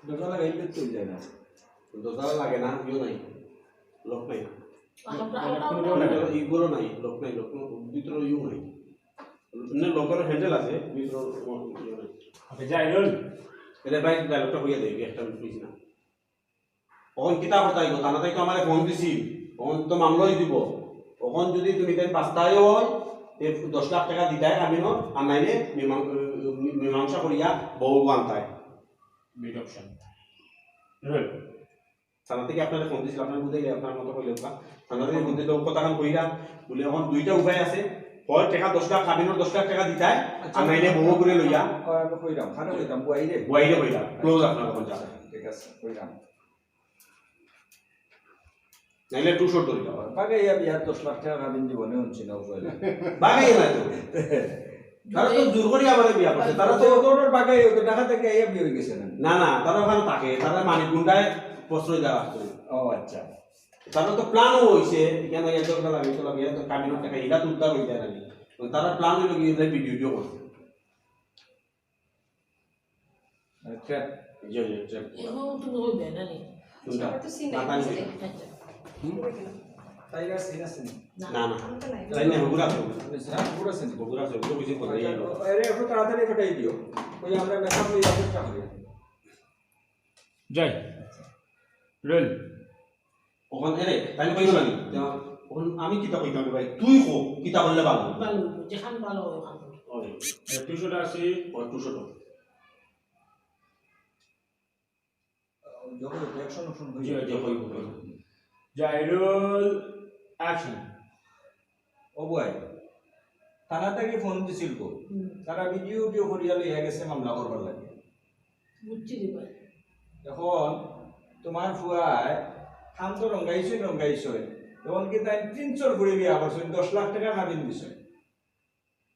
দরজা লাগাইলে তো যায় না, দরজা লাগে না, ইও নাই, লোক নাই, আমরা ইগুলো নাই, লোক নাই, লোক ভিতরে ইও নাই, লোকের হ্যান্ডেল আছে, ভিতরে ইও নাই। আপনি যাইরুল এটা ভাই ডায়লগটা হইয়া দেয়, একটা মিনিট না। তখন কিতা কথা আইব, তানা তাই তো আমার ফোন দিছি, তখন তো মামলাই দিব। তখন যদি তুমি তাই পাঁচটায় হয়, 10 লাখ টাকা দিতাই আমি ন, আর নাইলে মীমাংসা করিয়া বউ আনতাই। বিট অপশন রুল থানা থেকে আপনার ফোন দিছিল, আপনার বুঝে আপনার মতো কইলে ওকা থানা থেকে ফোন দিলে কথা কাম কইরা বলে এখন দুইটা উপায় আছে, হয় টাকা 10 লাখ কাবিনোর 10 লাখ টাকা দিতাই, আর নাইলে বউ করে লইয়া আমি কইরাম খানে কইতাম বুয়াইরে বইরে বইলা ক্লোজ আপনার কোন যা ঠিক আছে কইরাম নাইলে টু শট ধরিলা বাগে ইয়া 10 লাখ টাকা কাবিন জীবনে হচ্ছে না কইলা বাগাই না তো তারা তো জোর করে আমারে বিয়া করছে, তারা তো তোর বাগে ওই টাকা থেকে আইয়া বিয়ে হয়ে গেছে না। না না তারা ওখানে থাকে, তারা মানিক গুন্ডায় প্রশ্রয় দেওয়া আসছে। ও আচ্ছা, তারা তো প্ল্যানও হইছে কেন এত টাকা লাগে তো লাগে তো কাবিনোর টাকা এটা তুলতা হই যায় না, তারা প্ল্যান হইলো গিয়ে ভিডিও করছে। আচ্ছা জি জি ট্র্যাপ এখন তুমি হইবে না নি কোনটা তো সিন না নাই আচ্ছা টাইগার সিন আছে না না আমি তো নাই তাই না বগুড়া না পুরো সিন বগুড়া সে তো কিছু করে যাইলো আরে একটু তাড়াতাড়ি ফটাই দিও, ওই আমরা মেকআপ লইয়া চেষ্টা করি। যাই রুল ওখানে রে তাই কইছো নাকি ওখান আমি কিতা কইতাম ভাই তুই কো কিতা বললে ভালো ভালো যেখান ভালো ওখান ওই 200টা আছে টু শট যখন অ্যাকশন অপশন জি, হই জি, হইব, হইব। জাইরুল অ্যাকশন ও বয় থানা থেকে ফোন দিছিল গো, তারা ভিডিও করিয়া লইয়া গেছে মামলা করবার লাগে। বুঝছি রে ভাই এখন তোমার ফুয়ায় খান তো রঙ্গাইছই তখন কি তাই 300 ঘুরে বিয়া করছেন, 10 লাখ টাকা কাবিন দিছে,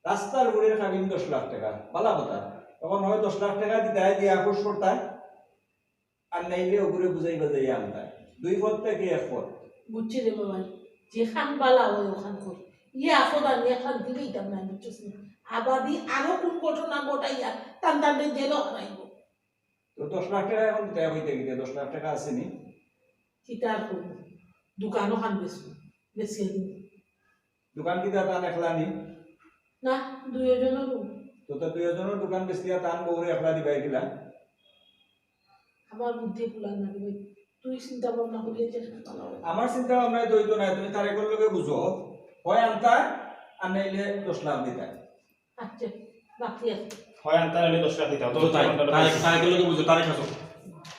রাস্তার ঘুরে কাবিন 10 লাখ টাকা পালা কথা। তখন হয় 10 লাখ টাকা দিতে দিয়া খুশ করতায়, আর নাইলে ওগুলো বুঝাই বাজাই আনতায়, দুই পথ থেকে এক পথ। বুঝছি রে ভাই যেখান ভালো হয় ওখান কর ইয়ে আপদ আমি এখন দিলেই দাম না বুঝছিস আবাদি আরো কোন ঘটনা ঘটাইয়া টান টান জেল হারাইব তো 10 লাখ টাকা এখন দিতে হইতে গিয়ে 10 লাখ টাকা আসেনি, কিতার করব দোকানও খান বেশি বেশি দিন দোকান কি তার একলা নি, না দুইজনের তো তার দুইজনের দোকান বেশিয়া তান বউরে একলা দিবাই দিলা। আমার বুদ্ধি ফুলান না ভাই তুই চিন্তা ভাবনা করলে যে ভালো হবে আমার চিন্তা ভাবনায় দইত নাই, তুমি তার একর লগে বুঝো, হয় আনতা আর নাইলে 10 লাখ দিতা। আচ্ছা বাকি আছে হয় আনতার আমি 10 লাখ দিতাম তো তাই তাই গেলে বুঝো তারে খাসো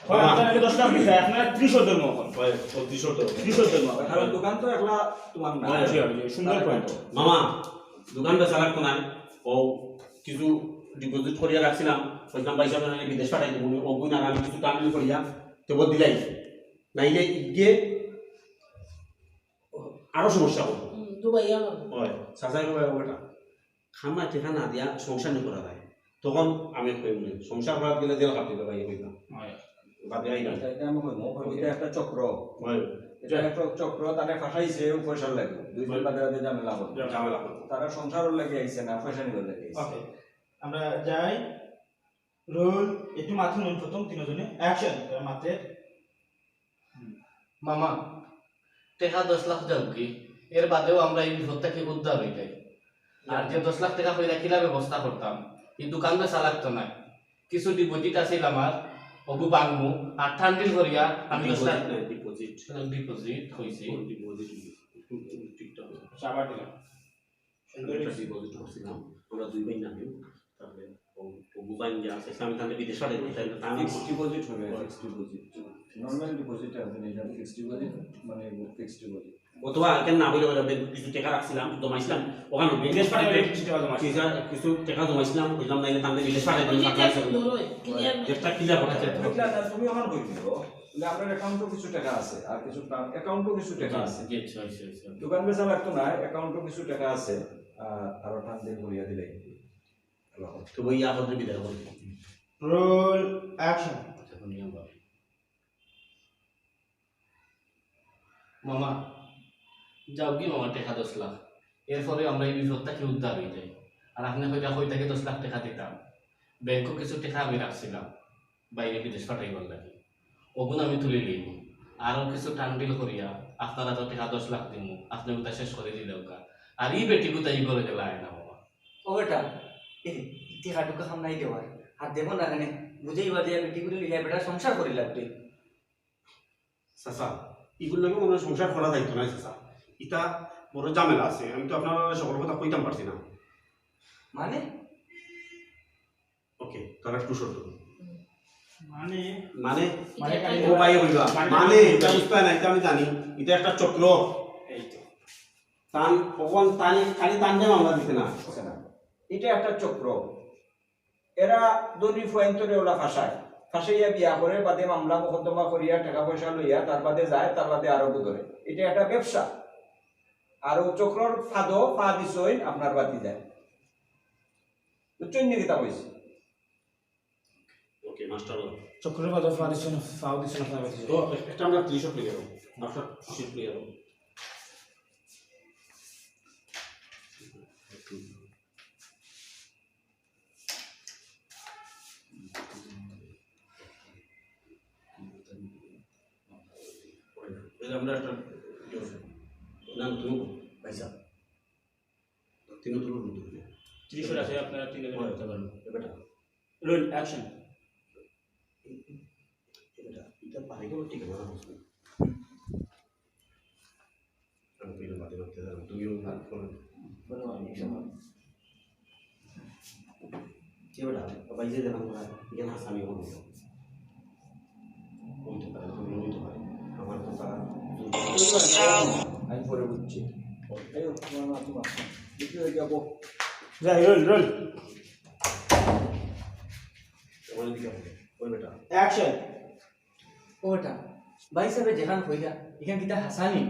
হয় আনতার আমি 10 লাখ দিতাম আপনারা 300 দেন মখন ওই 200 তো 300 দেন মখন কারণ দোকান তো একলা তোমার না। জি জি সুন্দর পয়েন্ট মামা দোকান বেচা লাগতো না, ও কিছু ডিপোজিট করিয়া রাখছিলাম, কইতাম পয়সা মানে বিদেশ পাঠাই দেবো, ও গুণ আর আমি কিছু টানলি করিয়া তো দিলাই, নাইলে গিয়ে আরো সমস্যা হবে। দুবাই আমার হয় সাজাই ওটা খানা টেকা না দিয়া সংসার নি করা যায়, তখন আমি কইম সংসার করা গেলে জেল খাটতে ভাই কইতাম বাদে আই না এটা আমি কইমো, এটা একটা চক্র, হয় এটা একটা চক্র, তারে ফাঁসাইছে পয়সার লাগে, দুই দিন বাদে বাদে ঝামেলা হবে, ঝামেলা করবো। তারা সংসারের লাগে আইছে না পয়সা নিবার লাগে আইছে। ওকে আমরা যাই রোল একটু মাথা নুন প্রথম তিনজনে অ্যাকশন মাত্রে মামা টাকা 10 লাখ যাও কি এর বাদেও আমরা এই বিপদ থেকে উদ্ধার হয়ে যাই, আর যে 10 লাখ টাকা কইরা কিলা ব্যবস্থা করতাম এই দোকান বেচা লাগতো না, কিছু ডিপোজিট আছিল আমার ওগু বাংমু আর ঠান্ডিল করিয়া আমি 10 লাখ ডিপোজিট ডিপোজিট হইছে ডিপোজিট ঠিকঠাক আবার দিলাম সুন্দর একটা ডিপোজিট করছিলাম আমরা দুই ভাই নামে, তারপরে ও বুবাইন যে আছে আমি তাহলে বিদেশ পাঠাই দিই, তাই আমি ফিক্সড ডিপোজিট হবে, ফিক্সড ডিপোজিট নরমাল ডিপোজিট আছে না, এটা ফিক্সড ডিপোজিট মানে ফিক্সড ডিপোজিট। অথবা কেন না বলে বলে কিছু টাকা রাখছিলাম জমাইছিলাম ওখানে বিদেশ পাঠাই দিই, কিছু টাকা জমাইছিলাম কইলাম নাইলে তাহলে বিদেশ পাঠাই দিই, চেষ্টা ক্লিয়ার করতে চাই। বুঝলা না, তুমি আমার কই দিও বলে আপনার অ্যাকাউন্টে কিছু টাকা আছে, আর কিছু অ্যাকাউন্টে কিছু টাকা আছে, জি জি দোকান বেচা লাগতো না, অ্যাকাউন্টে কিছু টাকা আছে, আর আরো ঠান্ডা করিয়া দিলে তো বই আপনাদের বিদায় করি রোল অ্যাকশন এখন নিয়ম ভাবে মামা যাও কি মামা টাকা 10 লাখ এরপরে আমরা এই বিপদ থেকে উদ্ধার হয়ে যাই, আর আপনি হয়তো হই থেকে 10 লাখ টাকা দিতাম, ব্যাংকও কিছু টাকা আমি রাখছিলাম, বাইরে বিদেশ পাঠাইবার লাগে ওগুন আমি তুলে লইব আরো কিছু টান্ডিল করিয়া আপনারা তো টাকা 10 লাখ দিব আপনি ওটা শেষ করে দিলেও কা আর এই বেটি গুতা ই করে গেল আয় না বাবা ও বেটা টিকাটুকু সামনাই দেওয়ার আর দেব না কেন বুঝেই বাজে বেটি করে লিয়া বেটা সংসার করি লাগবে চাচা এগুলো লাগে মনে হয় সংসার করা যাইতো না চাচা ইটা বড় ঝামেলা আছে আমি তো আপনার সকল কথা কইতাম পারছি না মানে ওকে তারা একটু শর্ত মানে মানে মানে ও ভাই হইবা মানে এটা বুঝতে না এটা আমি জানি এটা একটা চক্র এই তো তান কখন তানি খালি তান যে মামলা দিতে না আছে না এটা একটা চক্র এরা দলি ফুয়ান্তরে ওলা ফাঁসাইয়া বিয়া করে বাদে মামলা মোকদ্দমা করিয়া টাকা পয়সা লইয়া তার বাদে যায় তার বাদে আরো ধরে এটা একটা ব্যবসা আর ও চক্রর ফাদও পা দিছই আপনার বাতি যায় বুঝছেন নি কিতা কইছি ওকে মাস্টার চক্রের বাদ ফাও দিছেন আপনার কাছে তো একটা আমরা 30 ক্লিয়ার হবে আপনার 30 ক্লিয়ার হবে আমরা একটা নাম তুমি পয়সা তিনও তুলো রুদ্র 30 আছে আপনারা ঠিক আছে করতে পারবেন বেটা রোল অ্যাকশন বেটা এটা পারে কেউ ঠিক না আমি পেলে বাদে বাদে তুমিও ভাগ করো বলো আমি সময় কি বেটা বাবা যে জানা করা জ্ঞান হাসানি হলো বলতে পারে তুমি বলতে পারে আমার তো তারা আমি পরে বুঝছি এই তোমার তোমার দেখি হয়ে যাবো যাই রোল তোমার দিকে ওই বেটা অ্যাকশন ও বেটা ভাই সাহেব যেখান হইয়া এখান কিতা হাসানি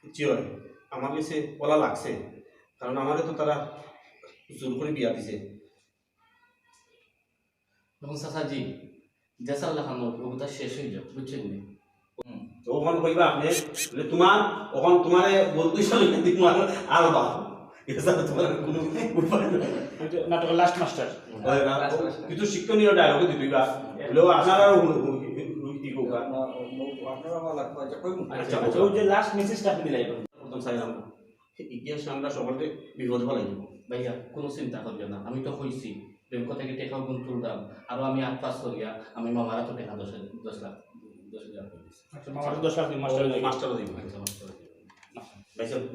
কি হয় আমার কাছে বলা লাগছে কারণ আমাকে তো তারা জোর করে বিয়া দিছে তখন চাচাজি জেসাল লাখানো ওটা শেষ হয়ে যাও বুঝছেন নি তো ওখান কইবা আপনি বলে তোমার ওখান তোমারে বলতে চলে তোমার আর বা এসা তোমার কোনো উপায় নাই নাটকের লাস্ট মাস্টার কিছু শিক্ষণীয় ডায়লগ দিবা বলেও আপনারা কি কোকা আপনারা আমার লাগবে আচ্ছা কই আচ্ছা ওই যে লাস্ট মেসেজটা আপনি দিলাই প্রথম চাইলাম ইতিহাসে আমরা সকলকে বিপদে ফেলাই দিব ভাইয়া কোনো চিন্তা করবে না আমি তো হইছি ব্যাংক থেকে টাকা গুণ তুললাম আর আমি 8 পাস করিয়া আমি মামারা তো টাকা 10 লাখ আচ্ছা মামার 10 লাখ মাস্টার মাস্টারও দিব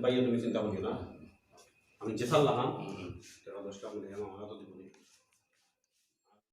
ভাইয়া তুমি চিন্তা করিও না আমি যে সাল্লাহ টাকা 10 টাকা দিলাম আমরা তো দিব